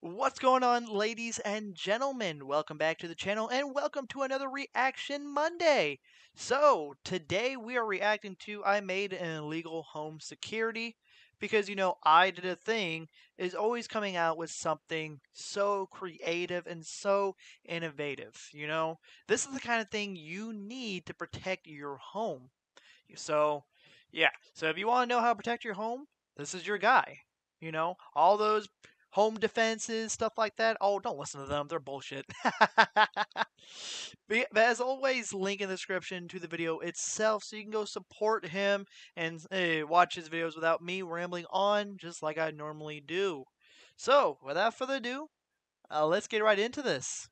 What's going on, ladies and gentlemen? Welcome back to the channel and welcome to another Reaction Monday. So, today we are reacting to I Made an Illegal Home Security because, I Did a Thing is always coming out with something so creative and so innovative. This is the kind of thing you need to protect your home. So, yeah. So, if you want to know how to protect your home, this is your guy. All those home defenses, stuff like that. Oh, don't listen to them. They're bullshit. But as always, link in the description to the video itself so you can go support him and watch his videos without me rambling on just like I normally do. So, without further ado, let's get right into this.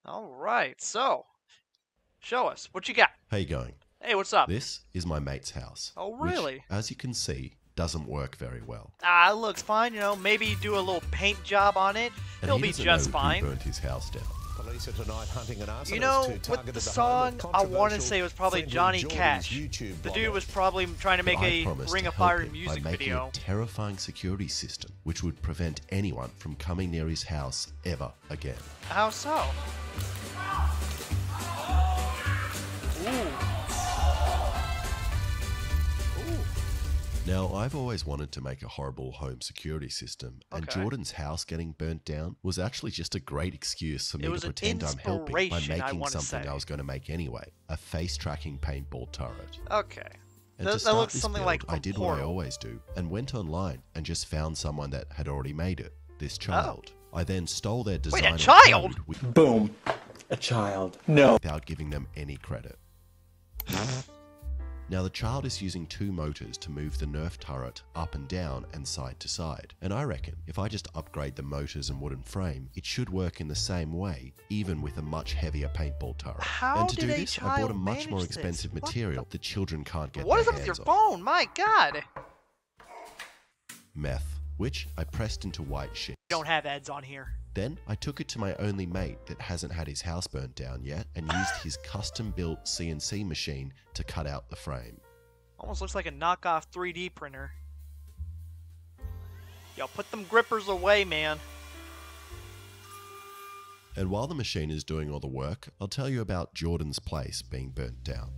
Alright, so, show us. What you got? How you going? Hey, what's up? This is my mate's house. Oh, really? Which, as you can see, doesn't work very well. It looks fine, maybe do a little paint job on it. And It'll be just fine. Who burnt his house down. Police are tonight hunting an arsonist with the song, I want to say it was probably Johnny Cash. The dude was probably trying to make a Ring of Fire music by making video. a terrifying security system which would prevent anyone from coming near his house ever again. How so? Now, I've always wanted to make a horrible home security system, and Okay. Jordan's house getting burnt down was actually just a great excuse for me to was an pretend I'm helping by inspiration, I making wanna something say. I was going to make anyway, a face-tracking paintball turret. Okay. And That to start looks this something build, like I from did what I Portal. always do, and went online and just found someone that had already made it, this child. I then stole their design and child? code Boom. A child. No. without giving them any credit. Now, the child is using two motors to move the Nerf turret up and down and side to side. And I reckon if I just upgrade the motors and wooden frame, it should work in the same way, even with a much heavier paintball turret. How and to do did a this, I bought a child much more manage this? expensive What material that children can't get What their is up with your hands on. phone? My god! Meth, which I pressed into white sheets. Don't have ads on here. Then I took it to my only mate that hasn't had his house burnt down yet and used his custom-built CNC machine to cut out the frame. Almost looks like a knockoff 3D printer. Yo, put them grippers away, man. And while the machine is doing all the work, I'll tell you about Jordan's place being burnt down.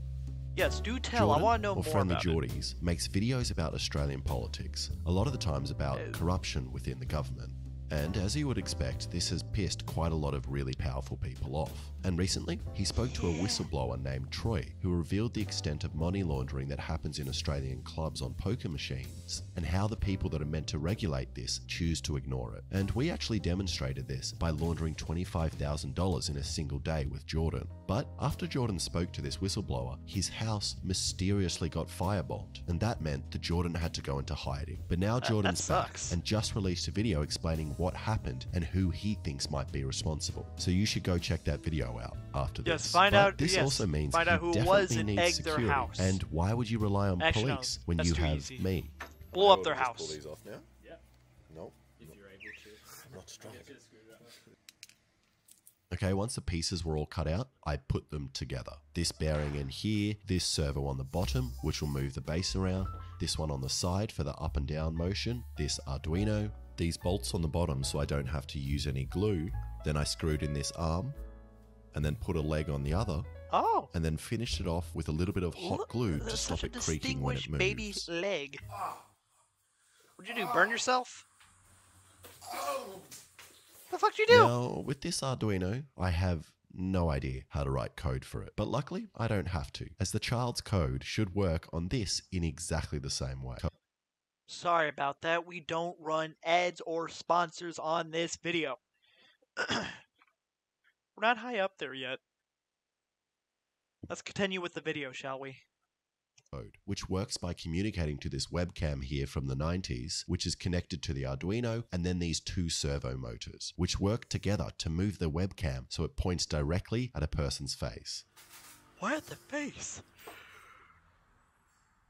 Yes, do tell. Jordan, I want to know or more Friendly about it. Geordies, makes videos about Australian politics, a lot of the times about Oh. corruption within the government. And as you would expect, this has pissed quite a lot of really powerful people off. And recently, he spoke to a whistleblower named Troy, who revealed the extent of money laundering that happens in Australian clubs on poker machines, and how the people that are meant to regulate this choose to ignore it. And we actually demonstrated this by laundering $25,000 in a single day with Jordan. But after Jordan spoke to this whistleblower, his house mysteriously got firebombed, and that meant that Jordan had to go into hiding. But now Jordan's back sucks. and just released a video explaining what happened and who he thinks might be responsible. So you should go check that video out after Yes, this. find But out- This yes, also means find out he who definitely was and needs egged their security. house. And why would you rely on Actually, no, police when that's you too have easy. me? Blow up their Just house. Pull these off now? Yeah. Nope. If you're able to. I'm not strong. Okay, once the pieces were all cut out, I put them together. This bearing in here, this servo on the bottom, which will move the base around, this one on the side for the up and down motion, this Arduino, these bolts on the bottom so I don't have to use any glue. Then I screwed in this arm, and then put a leg on the other, Oh. and then finished it off with a little bit of hot Look, glue to that's stop such a it creaking when it distinguished moves. baby leg. What'd you do? Burn yourself? The fuck you do? Now, with this Arduino, I have no idea how to write code for it. But luckily, I don't have to, as the child's code should work on this in exactly the same way. Sorry about that. We don't run ads or sponsors on this video. We're not high up there yet. Let's continue with the video, shall we? Code, which works by communicating to this webcam here from the 90s, which is connected to the Arduino, and then these two servo motors, which work together to move the webcam so it points directly at a person's face. Why at the face?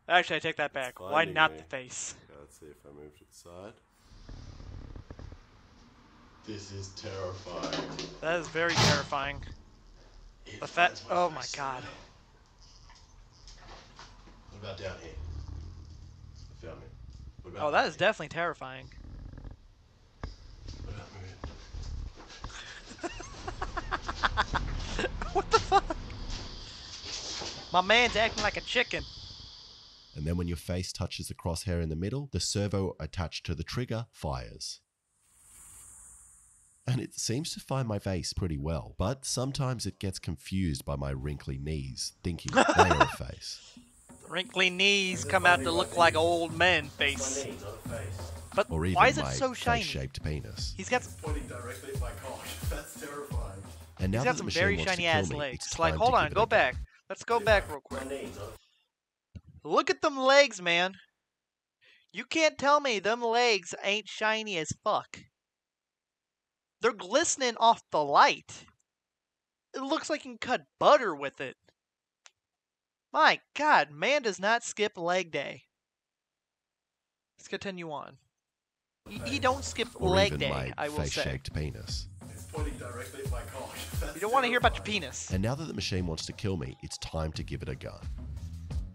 Actually, I take that back. Why Finding not me. the face? Okay, let's see if I move to the side. This is terrifying. That is very terrifying. The fat. Oh my god. What about down here? I found it. What about Oh, that is definitely terrifying. What the fuck? My man's acting like a chicken. And then when your face touches the crosshair in the middle, the servo attached to the trigger fires. And it seems to find my face pretty well, but sometimes it gets confused by my wrinkly knees, thinking they are a face. Wrinkly knees come out to look like old man face. But Or even why is it my so shiny? face-shaped penis. He's got Pointing directly at my cock. That's terrifying. And now he's that got the some machine very wants to shiny kill ass me, legs. it's Like, time hold to on, give it go a go. back. Let's go back real quick. Look at them legs, man. You can't tell me them legs ain't shiny as fuck. They're glistening off the light. It looks like you can cut butter with it. My God, man does not skip leg day. Let's continue on. He don't skip Or leg even day, my I will say. face-shaped penis. It's pointing directly at my cock. That's You don't want to hear about your penis. And now that the machine wants to kill me, it's time to give it a gun.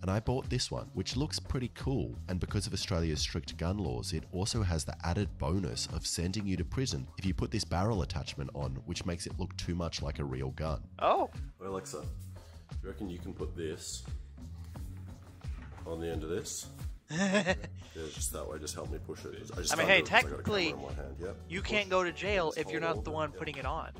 And I bought this one, which looks pretty cool, and because of Australia's strict gun laws, it also has the added bonus of sending you to prison if you put this barrel attachment on, which makes it look too much like a real gun. Oh. Well, Alexa, do you reckon you can put this on the end of this? Yeah, just that way. Just help me push it. I mean, hey, technically, you can't go to jail Just if you're hold not the on. one Yep. putting it on.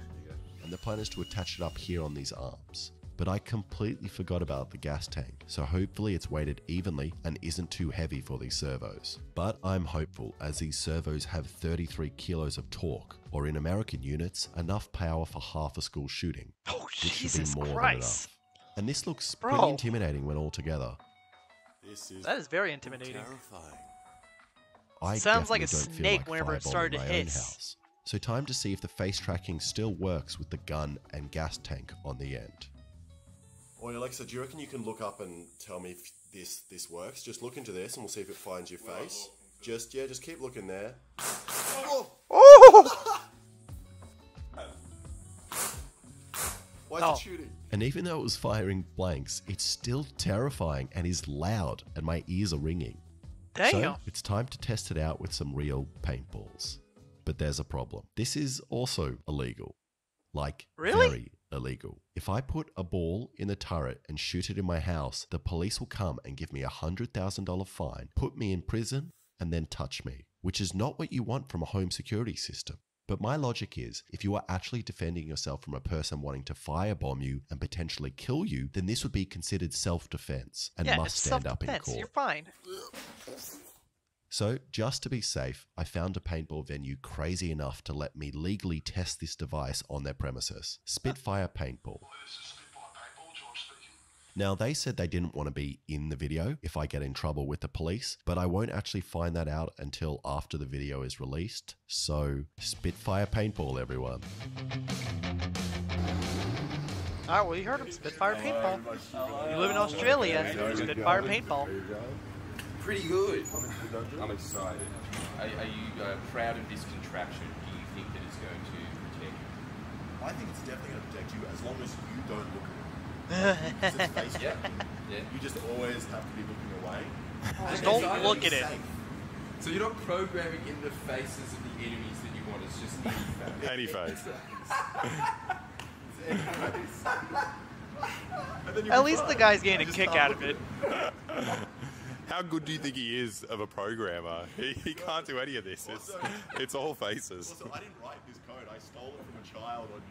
And the plan is to attach it up here on these arms. But I completely forgot about the gas tank, so hopefully it's weighted evenly and isn't too heavy for these servos. But I'm hopeful, as these servos have 33 kilos of torque, or in American units, enough power for half a school shooting, Oh, which should Jesus be more than Christ. enough. And this looks Bro. pretty intimidating when all together. This is That is very intimidating. terrifying. I Sounds like a definitely don't feel snake like whenever it firebombing started to my own hiss. house. So time to see if the face tracking still works with the gun and gas tank on the end. Oi, Alexa, do you reckon you can look up and tell me if this works? Just look into this and we'll see if it finds your face. Just keep looking there. Oh! Why is Oh. it shooting? And even though it was firing blanks, it's still terrifying and is loud, and my ears are ringing. Damn. So it's time to test it out with some real paintballs. But there's a problem. This is also illegal. Like, Really? very illegal. If I put a ball in the turret and shoot it in my house, the police will come and give me a $100,000 fine, put me in prison, and then touch me, which is not what you want from a home security system. But my logic is, if you are actually defending yourself from a person wanting to firebomb you and potentially kill you, then this would be considered self-defense and Yeah, must it's stand up in self-defense. court. You're fine. So, just to be safe, I found a paintball venue crazy enough to let me legally test this device on their premises. Spitfire Paintball. Now, they said they didn't want to be in the video if I get in trouble with the police, but I won't actually find that out until after the video is released. So, Spitfire Paintball, everyone. Alright, well, you heard him. Spitfire Paintball. You live in Australia, Spitfire Paintball. Pretty good. I'm excited. Are you proud of this contraption? Do you think that it's going to protect you? I think it's definitely going to protect you as long as you don't look at it. 'Cause it's face Yeah. tracking. Yeah. You just always have to be looking away. Just don't look at it. Safe. So you're not programming in the faces of the enemies that you want. It's just any face. Any face. At least the guy's getting a kick out of it. How good do you think he is of a programmer? He can't do any of this. It's all faces. Also, I didn't write this code. I stole it from a child on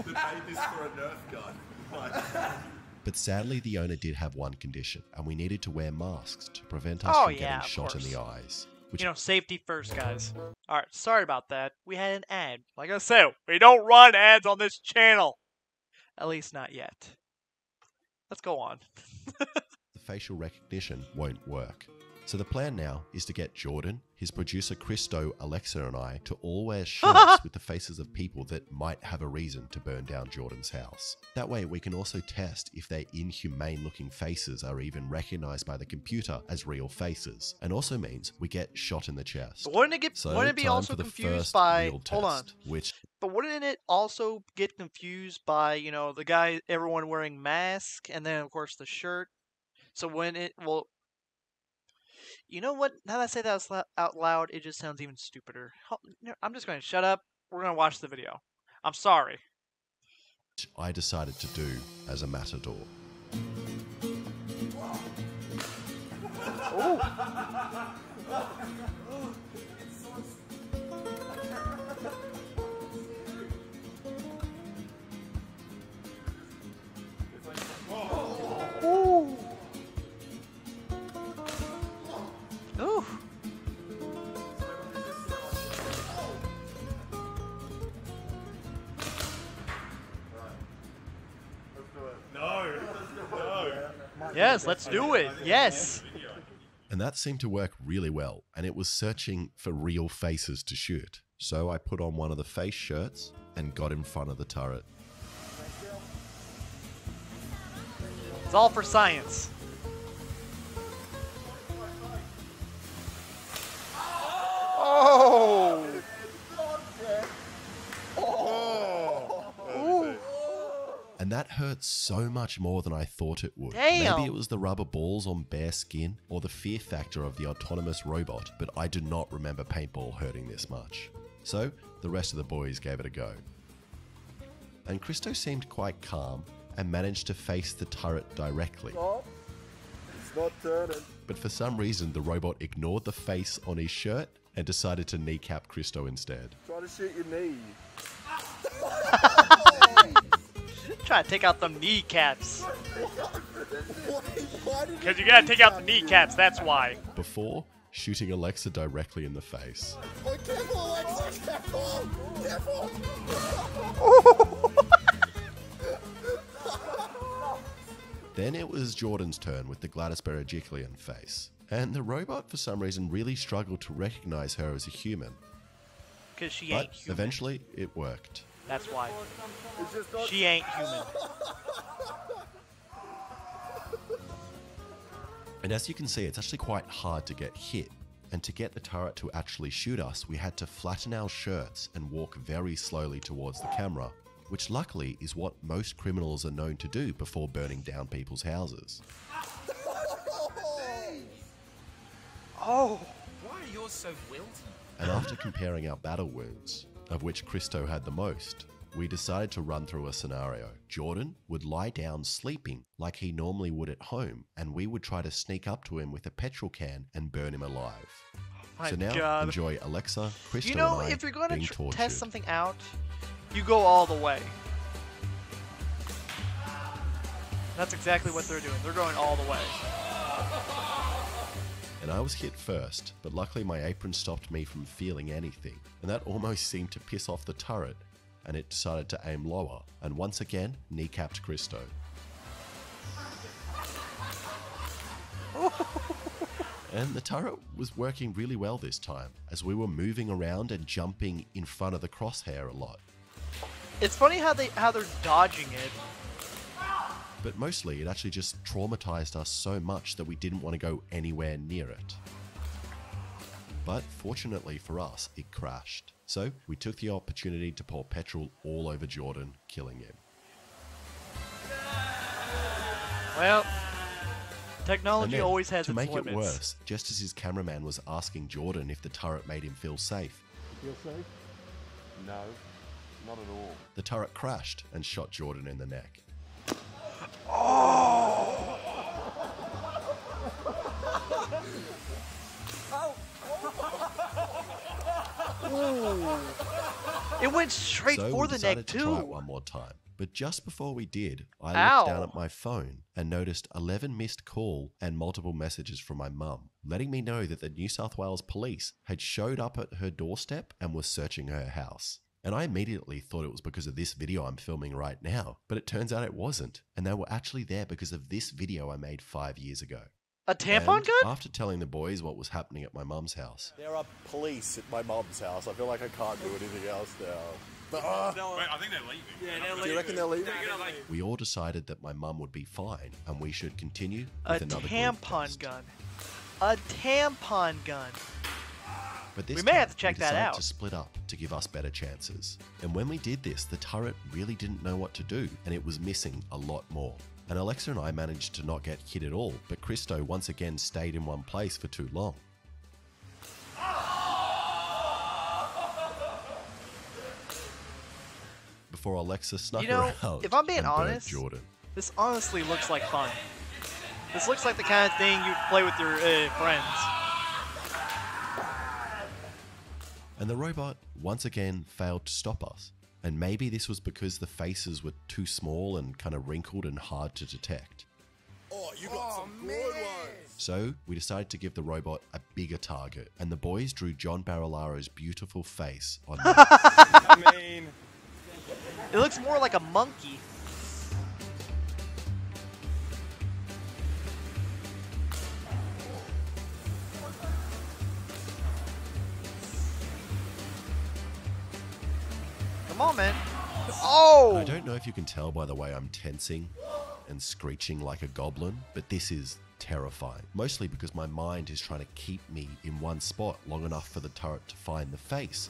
YouTube that made this for a Nerf gun. But sadly, the owner did have one condition, and we needed to wear masks to prevent us Oh, from yeah, getting of shot in course. the eyes. Which You know, safety first, guys. Alright, sorry about that. We had an ad. Like I said, we don't run ads on this channel. At least not yet. Let's go on. the facial recognition won't work. So the plan now is to get Jordan, his producer Christo, Alexa and I to all wear shirts with the faces of people that might have a reason to burn down Jordan's house. That way we can also test if their inhumane looking faces are even recognized by the computer as real faces, and also means we get shot in the chest. But wouldn't it So wouldn't it be time also for the confused first by real hold on. test, which But wouldn't it also get confused by, you know, the guy everyone wearing mask and then of course the shirt? So when it well you know what? Now that I say that out loud, it just sounds even stupider. I'm just going to shut up. We're going to watch the video. I'm sorry. I decided to do as a matador. Ooh. Yes, let's do it. Yes. And that seemed to work really well, and it was searching for real faces to shoot. So I put on one of the face shirts and got in front of the turret. It's all for science. Oh! And that hurt so much more than I thought it would. Damn. Maybe it was the rubber balls on bare skin or the fear factor of the autonomous robot, but I do not remember paintball hurting this much. So the rest of the boys gave it a go. And Christo seemed quite calm and managed to face the turret directly. Stop. It's not turning. But for some reason, the robot ignored the face on his shirt and decided to kneecap Christo instead. Try to shoot your knee. Try to take out them kneecaps. Because you gotta take out the kneecaps, that's why. Before shooting Alexa directly in the face. Oh, careful, Alexa! Careful! Careful! Then it was Jordan's turn with the Gladys Berejiklian face. And the robot, for some reason, really struggled to recognize her as a human. Because she But ain't human. eventually, it worked. That's why. It's just not... She ain't human. And as you can see, it's actually quite hard to get hit. And to get the turret to actually shoot us, we had to flatten our shirts and walk very slowly towards the camera, which luckily is what most criminals are known to do before burning down people's houses. Oh! Why are yours so wilty? And after comparing our battle wounds, of which Christo had the most, we decided to run through a scenario. Jordan would lie down sleeping like he normally would at home, and we would try to sneak up to him with a petrol can and burn him alive. My So now God. enjoy Alexa, Christo, You know, and I if you're going being to tortured. test something out, you go all the way. That's exactly what they're doing. They're going all the way. And I was hit first, but luckily my apron stopped me from feeling anything, and that almost seemed to piss off the turret, and it decided to aim lower, and once again kneecapped Christo. And the turret was working really well this time, as we were moving around and jumping in front of the crosshair a lot. It's funny how they're dodging it. But mostly it actually just traumatized us so much that we didn't want to go anywhere near it. But fortunately for us, it crashed. So we took the opportunity to pour petrol all over Jordan, killing him. Well, And technology then, always has to its make limits. it worse, just as his cameraman was asking Jordan if the turret made him feel safe, Feel safe? No, not at all. the turret crashed and shot Jordan in the neck. It went straight So for we the decided neck to try it too. one more time. But just before we did, I Ow. looked down at my phone and noticed 11 missed call and multiple messages from my mum, letting me know that the New South Wales police had showed up at her doorstep and was searching her house. And I immediately thought it was because of this video I'm filming right now, but it turns out it wasn't, and they were actually there because of this video I made 5 years ago. A tampon And gun? after telling the boys what was happening at my mum's house, There are police at my mum's house. I feel like I can't do anything else now. Wait, I think they're leaving. Yeah, Do you reckon they're leaving? we all decided that my mum would be fine and we should continue A with another group tampon test. gun. A tampon gun. But this We may time, have to check we that decided out. to split up to give us better chances. And when we did this, the turret really didn't know what to do, and it was missing a lot more. And Alexa and I managed to not get hit at all, but Christo once again stayed in one place for too long. before Alexa snuck You know, around if I'm being and burnt honest, Jordan. this honestly looks like fun. This looks like the kind of thing you'd play with your friends. And the robot once again failed to stop us. And maybe this was because the faces were too small and kind of wrinkled and hard to detect. Oh, you got some good ones. So we decided to give the robot a bigger target, and the boys drew John Barilaro's beautiful face on there. I mean, It looks more like a monkey. Come on, man. Oh! I don't know if you can tell by the way I'm tensing and screeching like a goblin, but this is terrifying. Mostly because my mind is trying to keep me in one spot long enough for the turret to find the face.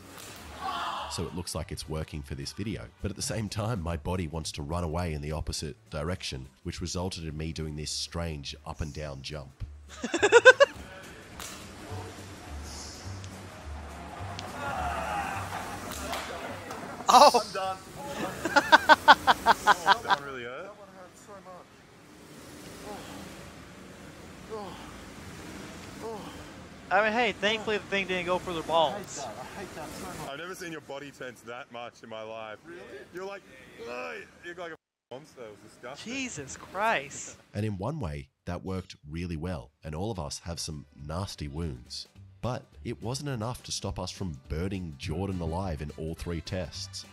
So it looks like it's working for this video. But at the same time, my body wants to run away in the opposite direction, which resulted in me doing this strange up and down jump. Oh! I'm done. that one really hurt. That one hurt so much. I mean, hey, thankfully the thing didn't go for their balls. I hate that so much. I've never seen your body tense that much in my life. Really? You're like, ugh, you're like a monster. It was disgusting. Jesus Christ. And in one way, that worked really well, and all of us have some nasty wounds. But it wasn't enough to stop us from burning Jordan alive in all 3 tests.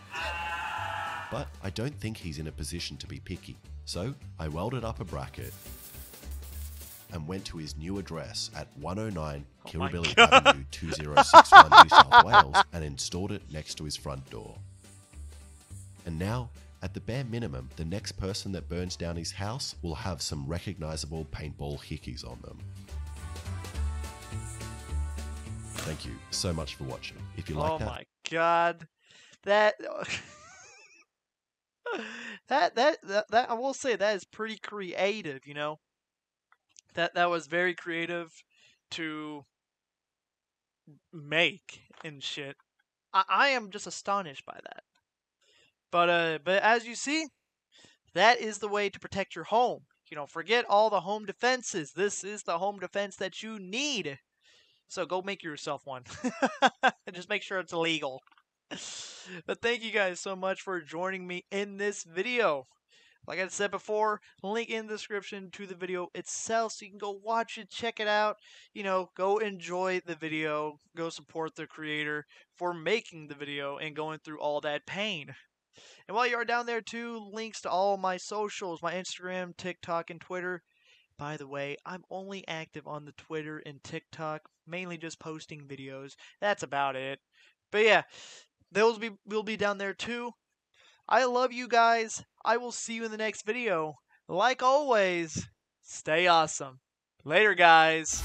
But I don't think he's in a position to be picky. So I welded up a bracket and went to his new address at 109 Kirribilli Avenue 2061 New South Wales and installed it next to his front door. And now, at the bare minimum, the next person that burns down his house will have some recognizable paintball hickeys on them. Thank you so much for watching. If you like Oh that, my god. That that I will say that is pretty creative, you know. That was very creative to make and shit. I am just astonished by that. But as you see, that is the way to protect your home. You know, forget all the home defenses. This is the home defense that you need. So go make yourself one. And just make sure it's legal. But thank you guys so much for joining me in this video. Like I said before, link in the description to the video itself so you can go watch it, check it out. You know, go enjoy the video. Go support the creator for making the video and going through all that pain. And while you are down there too, links to all my socials, my Instagram, TikTok, and Twitter. By the way, I'm only active on the Twitter and TikTok, mainly just posting videos. That's about it. But yeah, those will be down there too. I love you guys. I will see you in the next video. Like always, stay awesome. Later, guys.